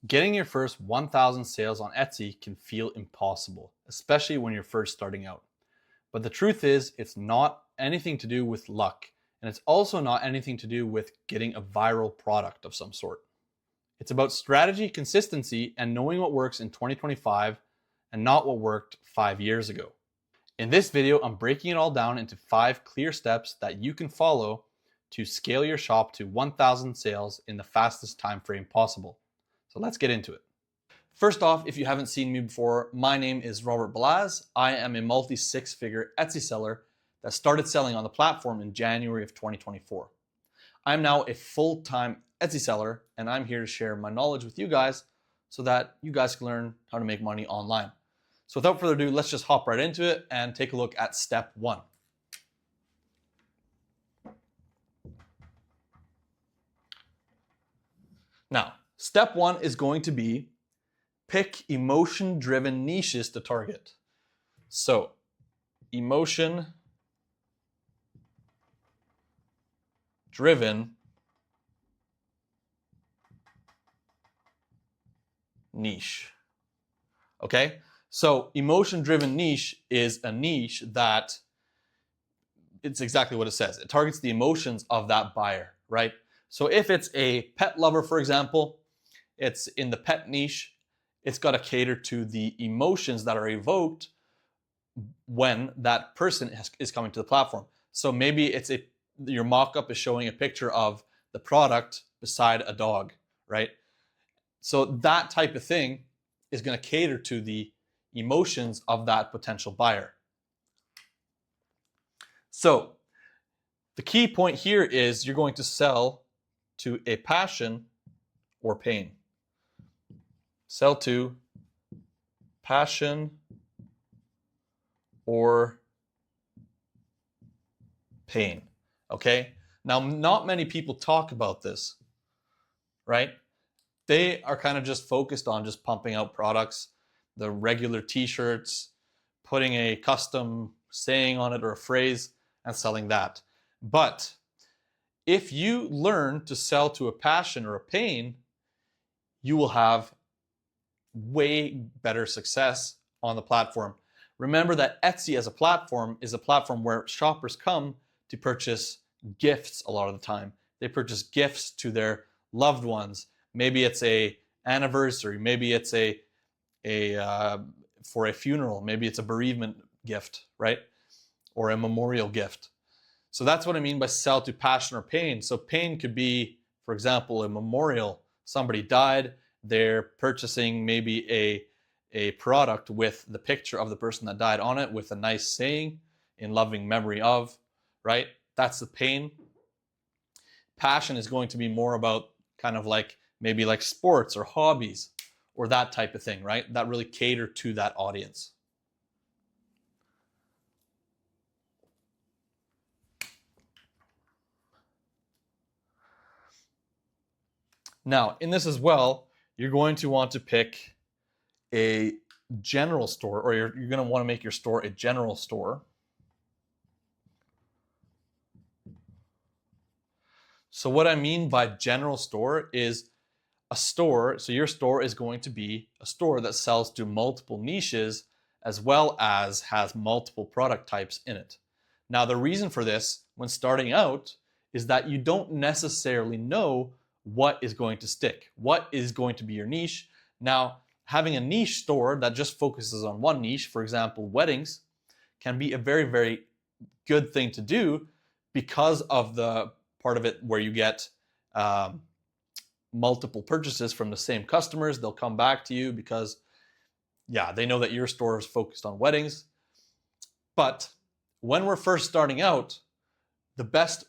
Getting your first 1,000 sales on Etsy can feel impossible, especially when you're first starting out. But the truth is, it's not anything to do with luck, and it's also not anything to do with getting a viral product of some sort. It's about strategy, consistency, and knowing what works in 2025 and not what worked 5 years ago. In this video, I'm breaking it all down into 5 clear steps that you can follow to scale your shop to 1,000 sales in the fastest time frame possible. So let's get into it. First off, if you haven't seen me before, my name is Robert Balaz. I am a multi-six-figure Etsy seller that started selling on the platform in January of 2024. I'm now a full-time Etsy seller, and I'm here to share my knowledge with you guys so that you guys can learn how to make money online. So without further ado, let's just hop right into it and take a look at step 1. Now, step 1 is going to be pick emotion-driven niches to target. So, emotion-driven niche. Okay? So, emotion-driven niche is a niche that it's exactly what it says. It targets the emotions of that buyer, right? So if it's a pet lover, for example, it's in the pet niche, it's got to cater to the emotions that are evoked when that person is coming to the platform. So maybe your mock-up is showing a picture of the product beside a dog, right? So that type of thing is going to cater to the emotions of that potential buyer. So the key point here is you're going to sell to a passion or pain. Sell to passion or pain. Okay? Now, not many people talk about this, right? They are kind of just focused on just pumping out products, the regular t-shirts, putting a custom saying on it or a phrase and selling that. But if you learn to sell to a passion or a pain, you will have way better success on the platform. Remember that Etsy as a platform is a platform where shoppers come to purchase gifts a lot of the time. They purchase gifts to their loved ones. Maybe it's a anniversary. Maybe it's for a funeral. Maybe it's a bereavement gift, right? Or a memorial gift. So that's what I mean by sell to passion or pain. So pain could be, for example, a memorial. Somebody died. They're purchasing maybe a product with the picture of the person that died on it with a nice saying in loving memory of, right? That's the pain. Passion is going to be more about kind of like maybe like sports or hobbies or that type of thing, right? That really cater to that audience. Now, in this as well, you're going to want to pick a general store, or you're going to want to make your store a general store. So what I mean by general store is a store, so your store is going to be a store that sells to multiple niches as well as has multiple product types in it. Now, the reason for this when starting out is that you don't necessarily know what is going to stick, what is going to be your niche. Now, having a niche store that just focuses on one niche, for example, weddings, can be a very, very good thing to do because of the part of it where you get multiple purchases from the same customers. They'll come back to you because, yeah, they know that your store is focused on weddings. But when we're first starting out, the best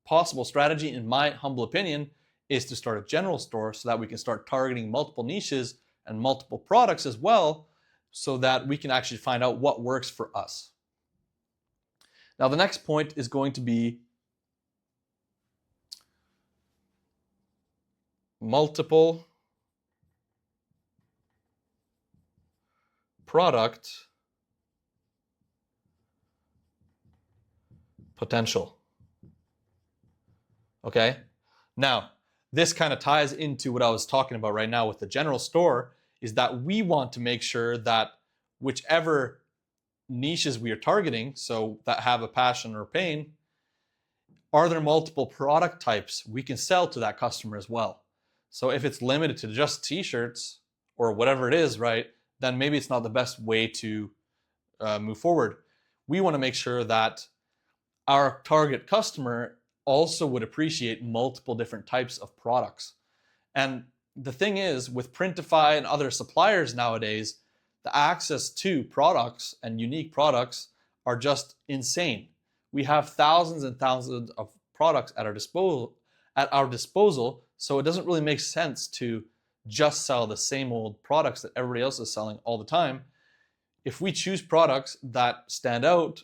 possible strategy, in my humble opinion, is to start a general store so that we can start targeting multiple niches and multiple products as well, so that we can actually find out what works for us. Now, the next point is going to be multiple product potential. Okay? Now, this kind of ties into what I was talking about right now with the general store, is that we want to make sure that whichever niches we are targeting, so that have a passion or pain, are there multiple product types we can sell to that customer as well? So if it's limited to just t-shirts or whatever it is, right, then maybe it's not the best way to move forward. We want to make sure that our target customer also would appreciate multiple different types of products. And the thing is, with Printify and other suppliers nowadays, the access to products and unique products are just insane. We have thousands and thousands of products at our disposal, so it doesn't really make sense to just sell the same old products that everybody else is selling all the time. If we choose products that stand out,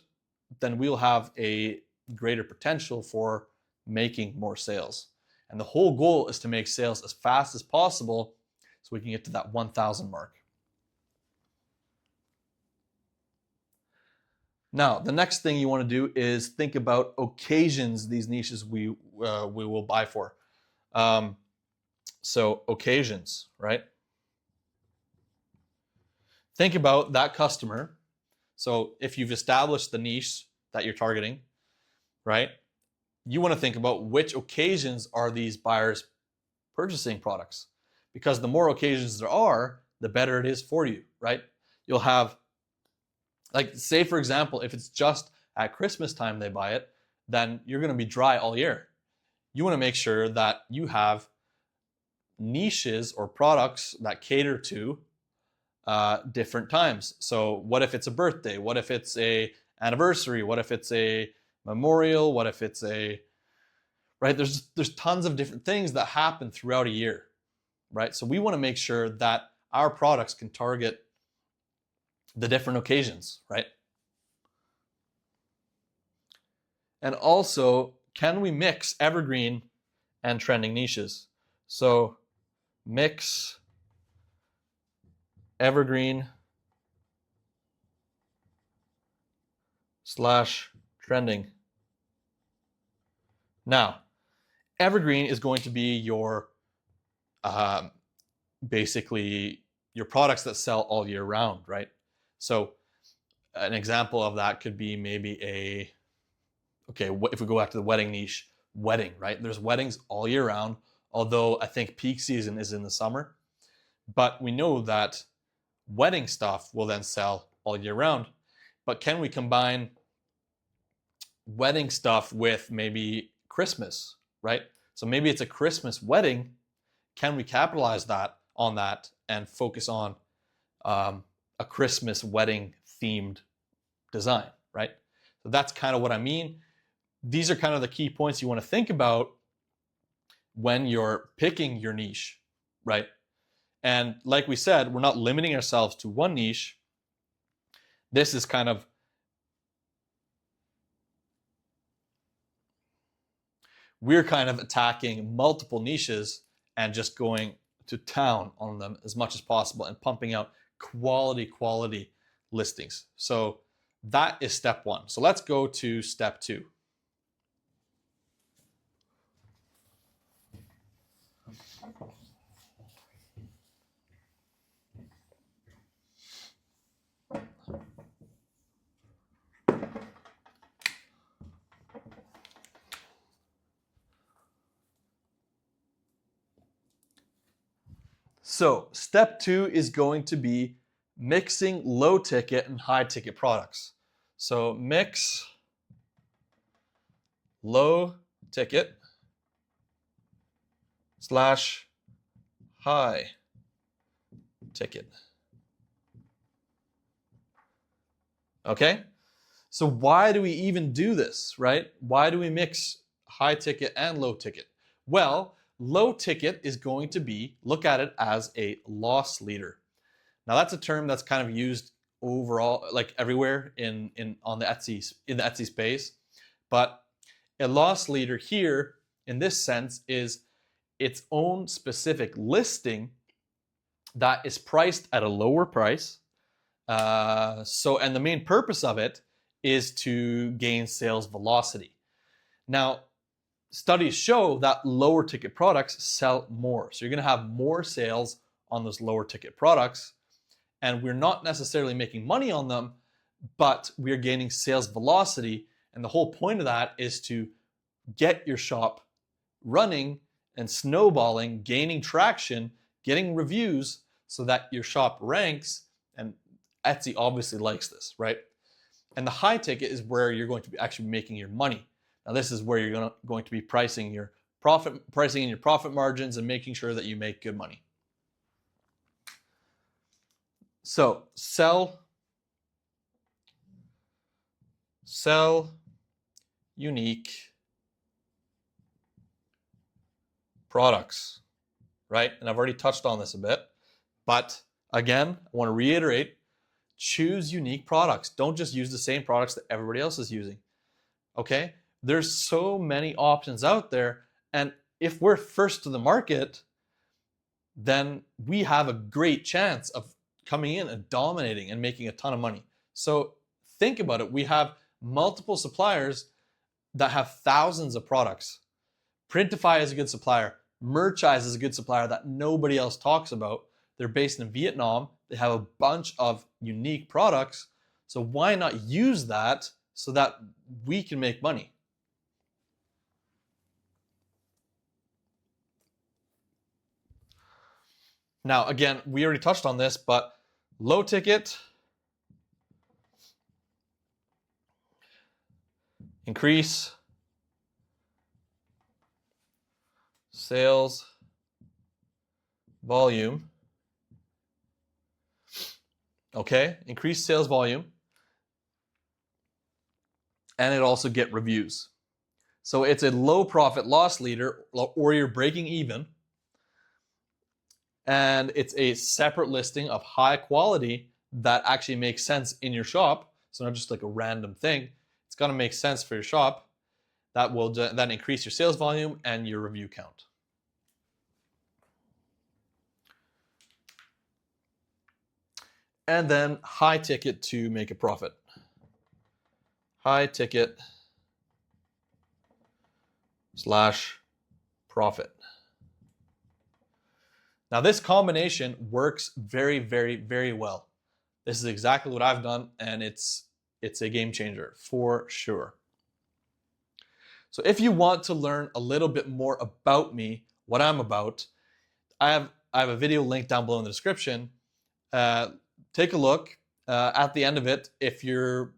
then we'll have a greater potential for making more sales. And the whole goal is to make sales as fast as possible so we can get to that 1,000 mark. Now, the next thing you want to do is think about occasions these niches we will buy for. So occasions, right? Think about that customer. So if you've established the niche that you're targeting, right? You want to think about which occasions are these buyers purchasing products, because the more occasions there are, the better it is for you, right? You'll have, like, say for example, if it's just at Christmas time they buy it, then you're going to be dry all year. You want to make sure that you have niches or products that cater to different times. So what if it's a birthday? What if it's a anniversary? What if it's a memorial? What if it's a, right? There's tons of different things that happen throughout a year, right? So we want to make sure that our products can target the different occasions, right? And also, can we mix evergreen and trending niches? So mix evergreen / trending. Now, evergreen is going to be your basically your products that sell all year round, right? So an example of that could be maybe if we go back to the wedding niche, wedding, right? There's weddings all year round, although I think peak season is in the summer. But we know that wedding stuff will then sell all year round. But can we combine wedding stuff with maybe Christmas, right? So maybe it's a Christmas wedding. Can we capitalize on that and focus on a Christmas wedding themed design, right? So that's kind of what I mean. These are kind of the key points you want to think about when you're picking your niche, right? And like we said, we're not limiting ourselves to one niche. This is kind of, we're kind of attacking multiple niches and just going to town on them as much as possible and pumping out quality listings. So that is step one. So let's go to step two. So step two is going to be mixing low ticket and high ticket products. So mix low ticket / high ticket. Okay? So why do we even do this, right? Why do we mix high ticket and low ticket? Well, low ticket is going to be, look at it as a loss leader. Now that's a term that's kind of used overall, like everywhere in the Etsy space. But a loss leader here, in this sense, is its own specific listing that is priced at a lower price. And the main purpose of it is to gain sales velocity. Now, studies show that lower ticket products sell more. So you're going to have more sales on those lower ticket products. And we're not necessarily making money on them, but we're gaining sales velocity. And the whole point of that is to get your shop running and snowballing, gaining traction, getting reviews so that your shop ranks. And Etsy obviously likes this, right? And the high ticket is where you're going to be actually making your money. Now, this is where you're going to be pricing in your profit margins and making sure that you make good money. So sell unique products, right? And I've already touched on this a bit, but again, I want to reiterate, choose unique products. Don't just use the same products that everybody else is using, okay? There's so many options out there, and if we're first to the market, then we have a great chance of coming in and dominating and making a ton of money. So think about it. We have multiple suppliers that have thousands of products. Printify is a good supplier. Merchize is a good supplier that nobody else talks about. They're based in Vietnam. They have a bunch of unique products. So why not use that so that we can make money? Now, again, we already touched on this, but low ticket, increase sales volume. Okay, increase sales volume. And it also get reviews. So it's a low profit loss leader, or you're breaking even. And it's a separate listing of high quality that actually makes sense in your shop. So not just like a random thing. It's got to make sense for your shop. That will then increase your sales volume and your review count. And then high ticket to make a profit. High ticket / profit. Now this combination works very, very, very well. This is exactly what I've done, and it's a game changer for sure. So if you want to learn a little bit more about me, what I'm about, I have a video link down below in the description. Take a look. At the end of it, if you're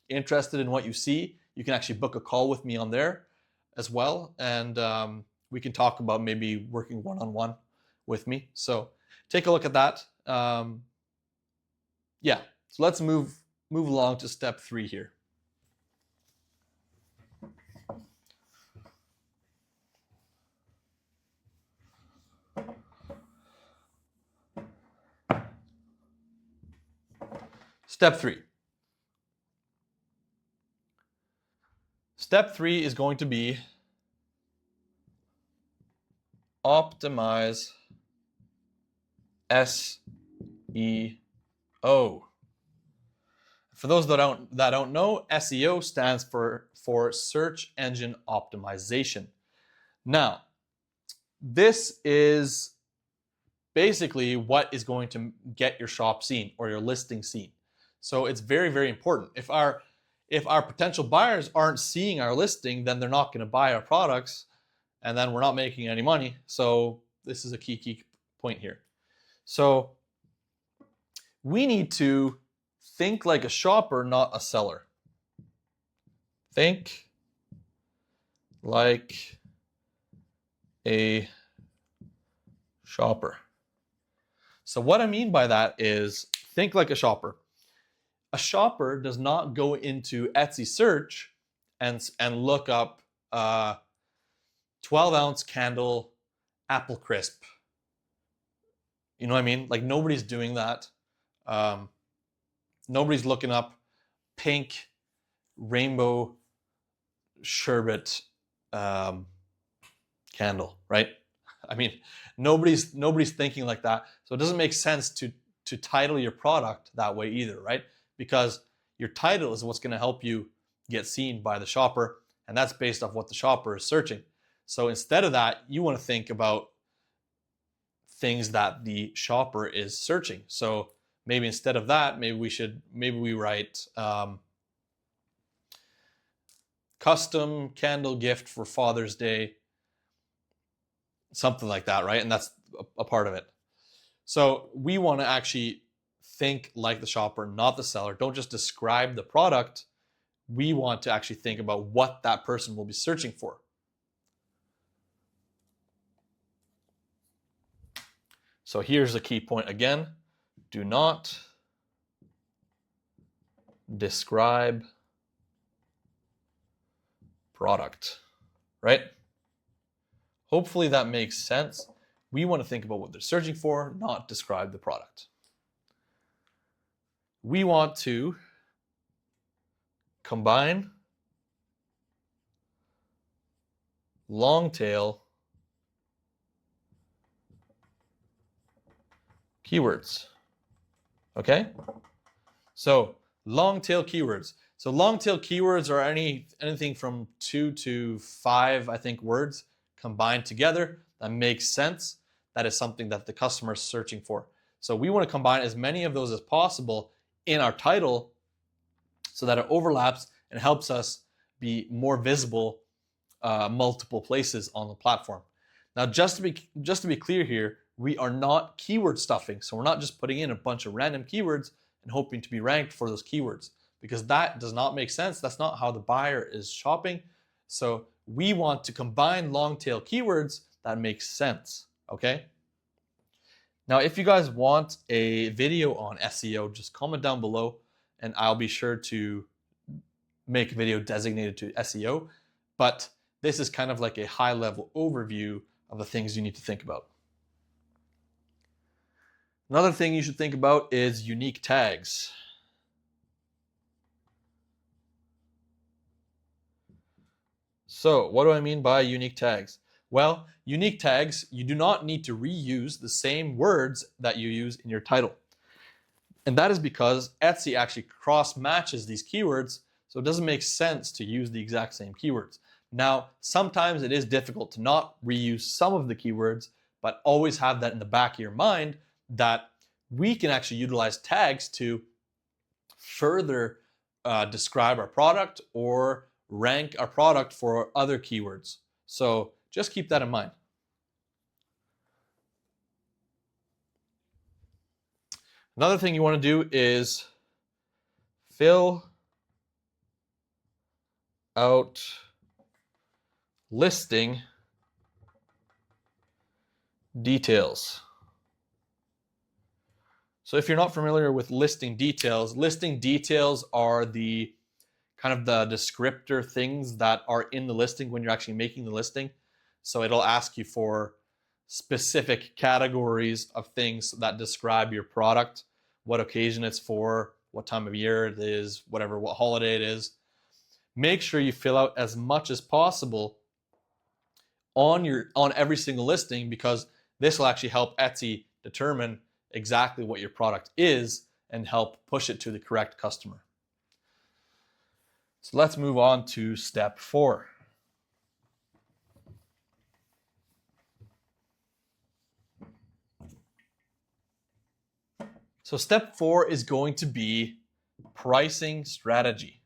interested in what you see, you can actually book a call with me on there as well, and we can talk about maybe working one-on-one with me. So take a look at that. Yeah, so let's move along to step 3 here. Step 3. Step 3 is going to be optimize SEO. For those that don't know, SEO stands for search engine optimization. Now, this is basically what is going to get your shop seen or your listing seen. So it's very, very important. If our potential buyers aren't seeing our listing, then they're not going to buy our products, and then we're not making any money. So this is a key point here. So we need to think like a shopper, not a seller. Think like a shopper. So what I mean by that is think like a shopper. A shopper does not go into Etsy search and look up 12-ounce candle apple crisp. You know what I mean? Like nobody's doing that. Nobody's looking up pink rainbow sherbet candle, right? I mean, nobody's thinking like that. So it doesn't make sense to title your product that way either, right? Because your title is what's going to help you get seen by the shopper, and that's based off what the shopper is searching. So instead of that, you want to think about things that the shopper is searching. So maybe instead of that, maybe we write custom candle gift for Father's Day, something like that, right? And that's a part of it. So we want to actually think like the shopper, not the seller. Don't just describe the product. We want to actually think about what that person will be searching for. So here's the key point again. Do not describe product, right? Hopefully that makes sense. We want to think about what they're searching for, not describe the product. We want to combine long tail keywords. Okay? So long tail keywords. So long tail keywords are anything from 2 to 5, I think, words combined together that makes sense. That is something that the customer is searching for. So we want to combine as many of those as possible in our title so that it overlaps and helps us be more visible multiple places on the platform. Now, just to be clear here, we are not keyword stuffing. So we're not just putting in a bunch of random keywords and hoping to be ranked for those keywords, because that does not make sense. That's not how the buyer is shopping. So we want to combine long tail keywords that make sense, okay? Now, if you guys want a video on SEO, just comment down below and I'll be sure to make a video designated to SEO. But this is kind of like a high-level overview of the things you need to think about. Another thing you should think about is unique tags. So what do I mean by unique tags? Well, unique tags, you do not need to reuse the same words that you use in your title. And that is because Etsy actually cross-matches these keywords, so it doesn't make sense to use the exact same keywords. Now, sometimes it is difficult to not reuse some of the keywords, but always have that in the back of your mind that we can actually utilize tags to further describe our product or rank our product for other keywords. So just keep that in mind. Another thing you want to do is fill out listing details. So if you're not familiar with listing details are the kind of the descriptor things that are in the listing when you're actually making the listing. So it'll ask you for specific categories of things that describe your product, what occasion it's for, what time of year it is, what holiday it is. Make sure you fill out as much as possible on every single listing, because this will actually help Etsy determine exactly what your product is and help push it to the correct customer. So let's move on to step 4. So step 4 is going to be pricing strategy.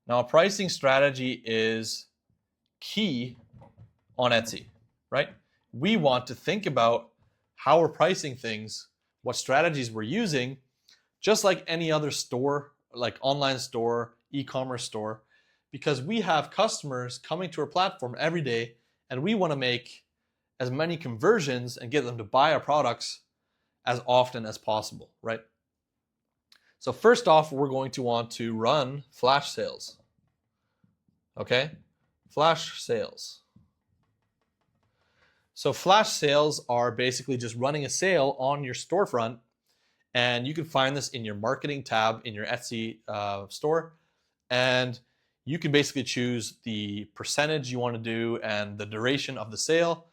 Now, a pricing strategy is key on Etsy, right? We want to think about how we're pricing things, what strategies we're using, just like any other store, like online store, e-commerce store, because we have customers coming to our platform every day and we want to make as many conversions and get them to buy our products as often as possible, right? So first off, we're going to want to run flash sales. Okay? Flash sales. So flash sales are basically just running a sale on your storefront, and you can find this in your marketing tab in your Etsy store, and you can basically choose the percentage you want to do and the duration of the sale.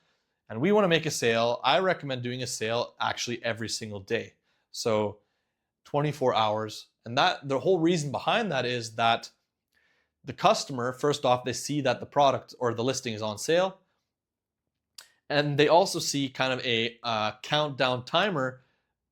And we want to make a sale. I recommend doing a sale actually every single day. So 24 hours. And that the whole reason behind that is that the customer, first off, they see that the product or the listing is on sale. And they also see kind of a countdown timer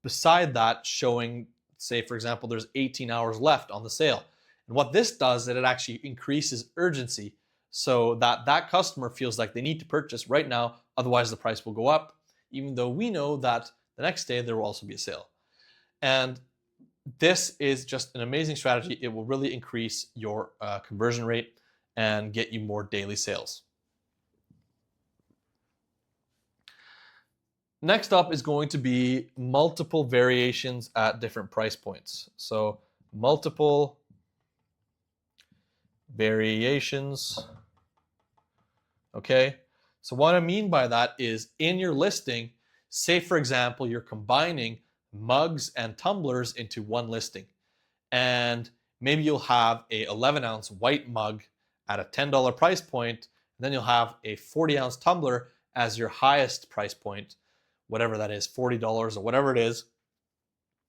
beside that showing, say, for example, there's 18 hours left on the sale. And what this does is it actually increases urgency so that that customer feels like they need to purchase right now, otherwise the price will go up, even though we know that the next day there will also be a sale. And this is just an amazing strategy. It will really increase your conversion rate and get you more daily sales. Next up is going to be multiple variations at different price points. So multiple variations. Okay. So what I mean by that is in your listing, say for example, you're combining mugs and tumblers into one listing. And maybe you'll have a 11-ounce white mug at a $10 price point. And then you'll have a 40-ounce tumbler as your highest price point, whatever that is, $40 or whatever it is,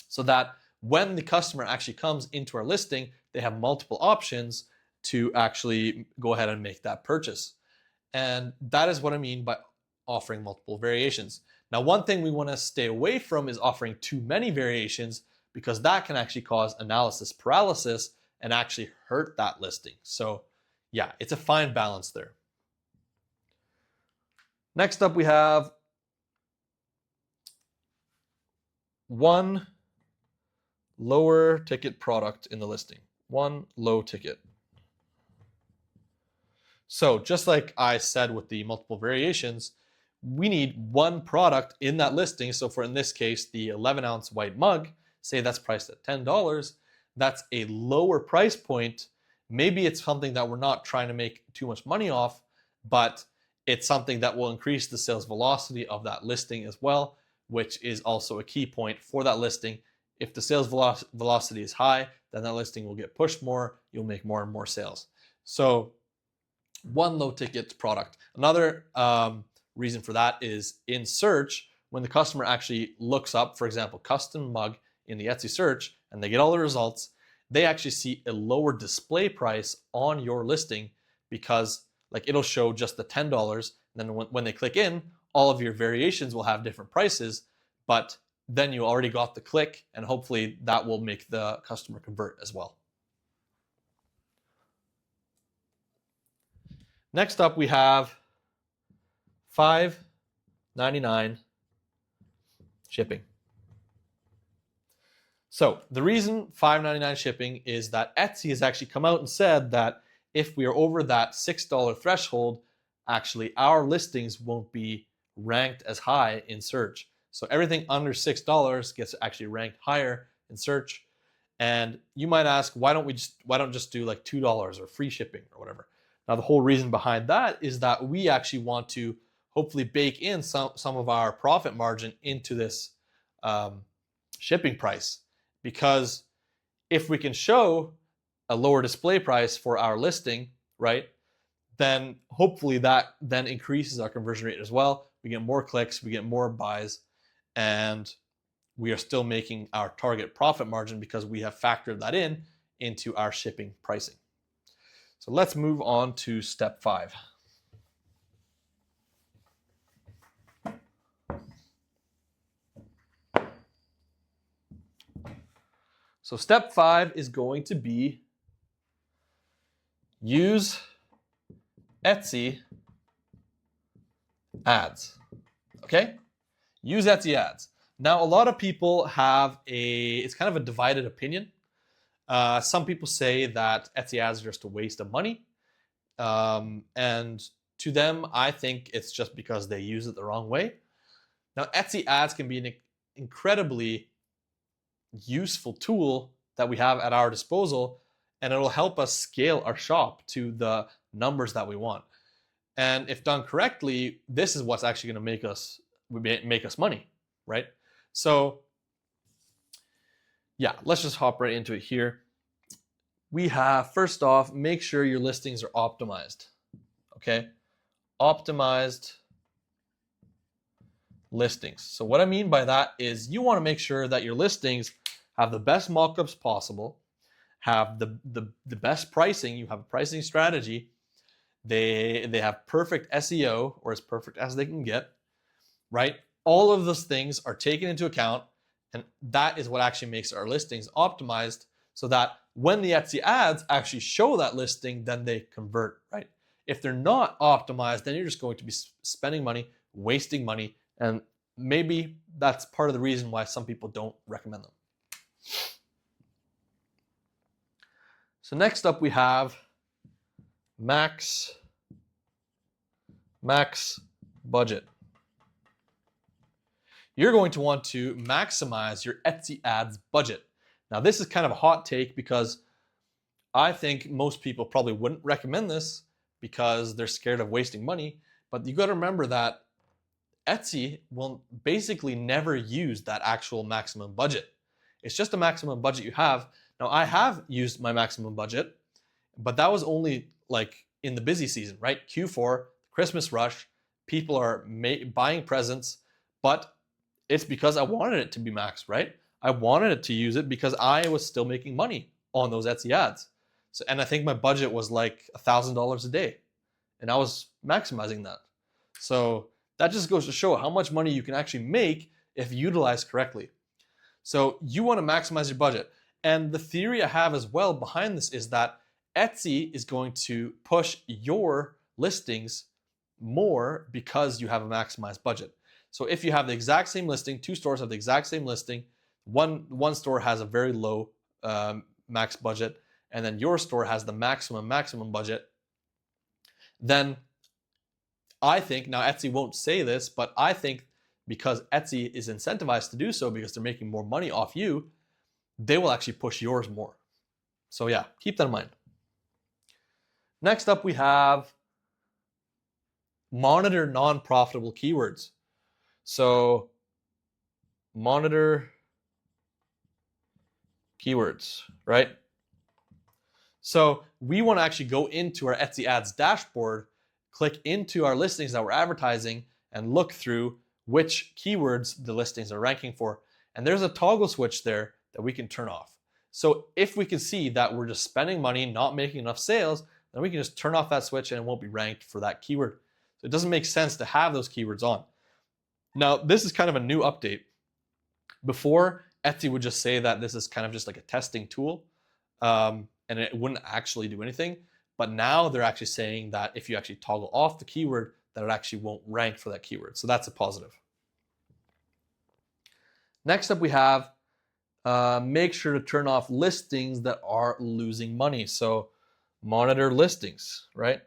so that when the customer actually comes into our listing, they have multiple options to actually go ahead and make that purchase. And that is what I mean by offering multiple variations. Now, one thing we want to stay away from is offering too many variations, because that can actually cause analysis paralysis and actually hurt that listing. So yeah, it's a fine balance there. Next up, we have one lower ticket product in the listing. One low ticket. So just like I said with the multiple variations, we need one product in that listing. So for, in this case, the 11-ounce white mug, say that's priced at $10. That's a lower price point. Maybe it's something that we're not trying to make too much money off, but it's something that will increase the sales velocity of that listing as well, which is also a key point for that listing. If the sales velocity is high, then that listing will get pushed more. You'll make more and more sales. So one low ticket product. Another reason for that is in search, when the customer actually looks up, for example, custom mug in the Etsy search, and they get all the results, they actually see a lower display price on your listing, because like it'll show just the $10. And then when they click in, all of your variations will have different prices, but then you already got the click, and hopefully that will make the customer convert as well. Next up, we have $5.99 shipping. So the reason $5.99 shipping is that Etsy has actually come out and said that if we are over that $6 threshold, actually our listings won't be ranked as high in search. So everything under $6 gets actually ranked higher in search. And you might ask, why don't just do like $2 or free shipping or whatever? Now, the whole reason behind that is that we actually want to hopefully bake in some of our profit margin into this shipping price, because if we can show a lower display price for our listing, right, then hopefully that then increases our conversion rate as well. We get more clicks, we get more buys, and we are still making our target profit margin because we have factored that into our shipping pricing. So let's move on to step 5. So step 5 is going to be use Etsy ads. Okay? Use Etsy ads. Now, a lot of people have it's kind of a divided opinion. Some people say that Etsy ads are just a waste of money. And to them, I think it's just because they use it the wrong way. Now, Etsy ads can be an incredibly useful tool that we have at our disposal, and it'll help us scale our shop to the numbers that we want. And if done correctly, this is what's actually going to make us money, right? So yeah, let's just hop right into it here. We have, first off, make sure your listings are optimized. Okay? Optimized listings. So what I mean by that is you want to make sure that your listings have the best mockups possible, have the best pricing, you have a pricing strategy, they have perfect SEO, or as perfect as they can get, right? All of those things are taken into account, and that is what actually makes our listings optimized, so that when the Etsy ads actually show that listing, then they convert, right? If they're not optimized, then you're just going to be spending money, wasting money, and maybe that's part of the reason why some people don't recommend them. So next up we have max budget. You're going to want to maximize your Etsy ads budget. Now this is kind of a hot take, because I think most people probably wouldn't recommend this because they're scared of wasting money. But you got to remember that Etsy will basically never use that actual maximum budget. It's just a maximum budget you have. Now I have used my maximum budget, but that was only like in the busy season, right? Q4, Christmas rush, people are buying presents, but it's because I wanted it to be maxed, right? I wanted it to use it because I was still making money on those Etsy ads. So, and I think my budget was like $1,000 a day, and I was maximizing that. So that just goes to show how much money you can actually make if utilized correctly. So you want to maximize your budget. And the theory I have as well behind this is that Etsy is going to push your listings more because you have a maximized budget. So if you have the exact same listing, two stores have the exact same listing, one store has a very low max budget, and then your store has the maximum budget, then I think, now Etsy won't say this, but I think because Etsy is incentivized to do so because they're making more money off you, they will actually push yours more. So yeah, keep that in mind. Next up we have monitor non-profitable keywords. So monitor keywords, right? So we want to actually go into our Etsy ads dashboard, click into our listings that we're advertising, and look through which keywords the listings are ranking for. And there's a toggle switch there that we can turn off. So if we can see that we're just spending money, not making enough sales, then we can just turn off that switch and it won't be ranked for that keyword. So it doesn't make sense to have those keywords on. Now, this is kind of a new update. Before, Etsy would just say that this is kind of just like a testing tool, and it wouldn't actually do anything. But now they're actually saying that if you actually toggle off the keyword, that it actually won't rank for that keyword. So that's a positive. Next up, we have make sure to turn off listings that are losing money. So monitor listings, right?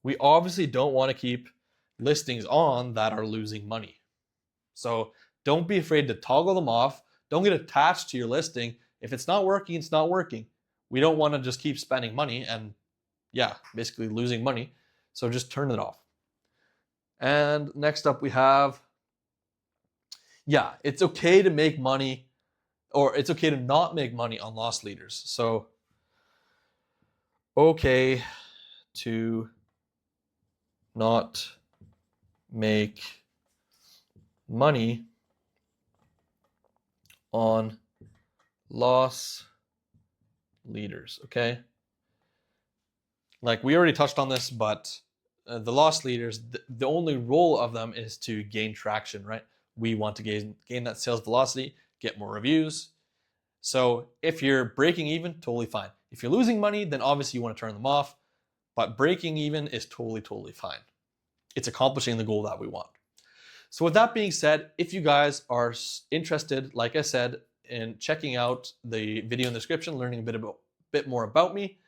We obviously don't want to keep listings on that are losing money. So don't be afraid to toggle them off. Don't get attached to your listing. If it's not working, it's not working. We don't want to just keep spending money and, yeah, basically losing money. So just turn it off. And next up we have, yeah, it's okay to make money, or it's okay to not make money on lost leaders. So, okay to not make money on loss leaders, okay? Like we already touched on this, but the loss leaders, the only role of them is to gain traction, right? We want to gain that sales velocity, get more reviews. So if you're breaking even, totally fine. If you're losing money, then obviously you want to turn them off, but breaking even is totally fine. It's accomplishing the goal that we want. So with that being said, if you guys are interested, like I said, in checking out the video in the description, learning a bit more about me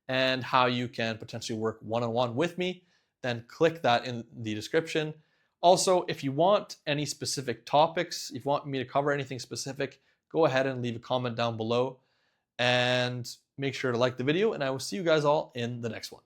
and how you can potentially work one-on-one with me, then click that in the description. Also, if you want any specific topics, if you want me to cover anything specific, go ahead and leave a comment down below and make sure to like the video, and I will see you guys all in the next one.